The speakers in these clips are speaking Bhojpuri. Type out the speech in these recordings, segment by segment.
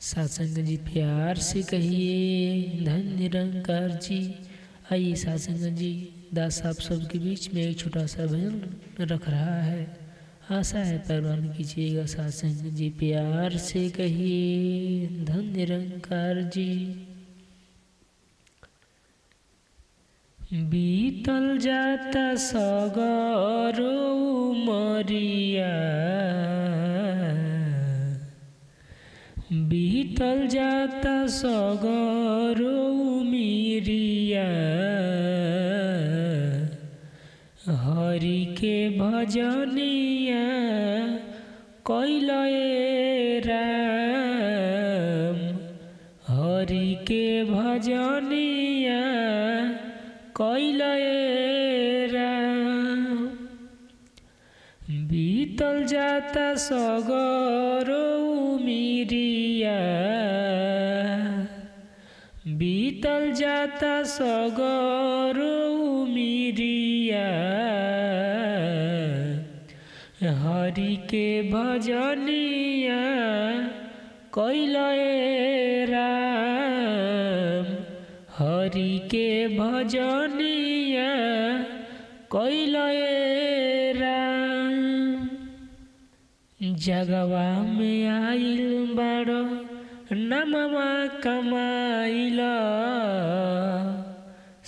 सत्संग जी प्यार से कहिए धन निरंकार जी। आइए सत्संग जी, दास आप सबके बीच में एक छोटा सा भजन रख रहा है, आशा है परवान कीजिएगा। सत्संग जी प्यार से कहिए धन निरंकार जी। बीतल जाता सगरो उमरिया, बीतल जाता सगरो उमिरिया, हरि के भजनिया कैलए राम, हरि के भजनिया कैलए राम। बीतल जाता सगरो उमिरिया, बीतल जाता सगरो उमिरिया, हरि के भजनिया कैलए राम, हरि के भजनिया कैलए राम। जगवा में आइल बाड़ो नमवा कमाइल,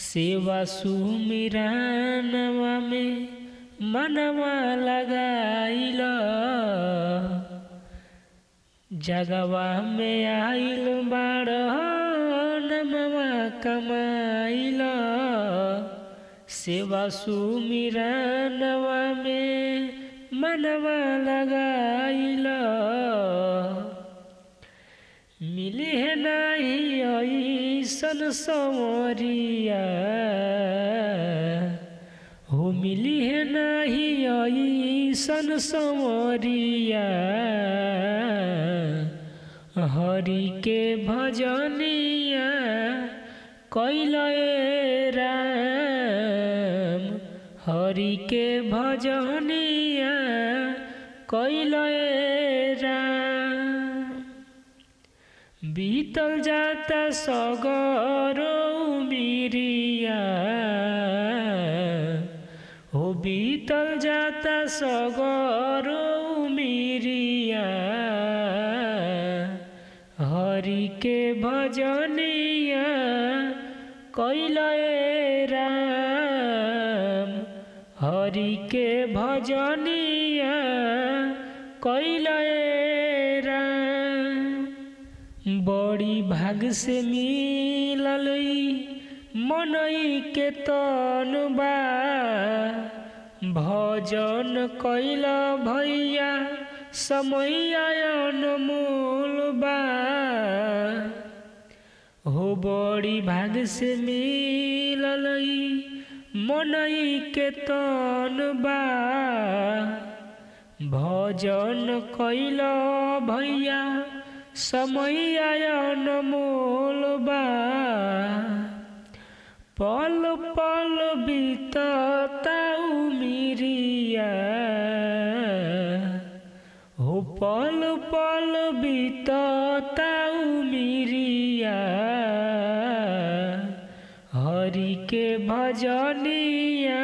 सेवा सुमिरा नवा में मनवा लगाइल। जगवा में आइल बाड़ो नमवा कमाइल, सेवा सुमिरा नवा में मनवा लगाइल। मिली है नाही ऐसन संवरिया, हो मिली है नाही ऐसन संवरिया, हरि के भजनिया कैलए राम, हरि के भजनिया कैलए राम। बीतल जाता सगरो उमिरिया, हो बीतल जाता सगरो उमिरिया, हरि के भजनिया कैलए राम, हरि के भजनिया कैलए राम। बड़ी भाग से मिलल मनई के तनुबा, भजन कैल भैया समय अनमोल बा, हो बड़ी भाग से मिलल मनई के तनुबा, भजन कैल भैया समय अनमोल बा। पल पल बीतता उमिरिया, हो पल पल बीतता उमिरिया, हरि के भजनिया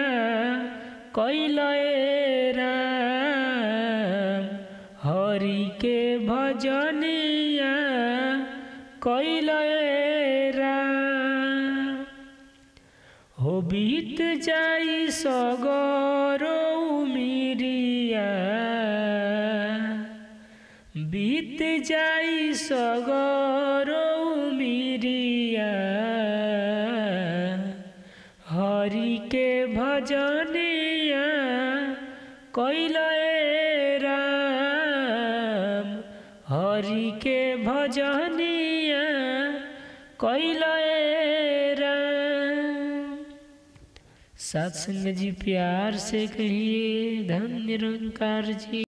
कैलए राम, हरि के भजनिया कैलए राम। हो बीत जाई सगरो उमिरिया, बीत जाई सगरो उमिरिया, हरि के भजनिया कैलए राम, हरि के भजनिया कैलए राम। सत्संग जी प्यार से कहिए धन निरंकार जी।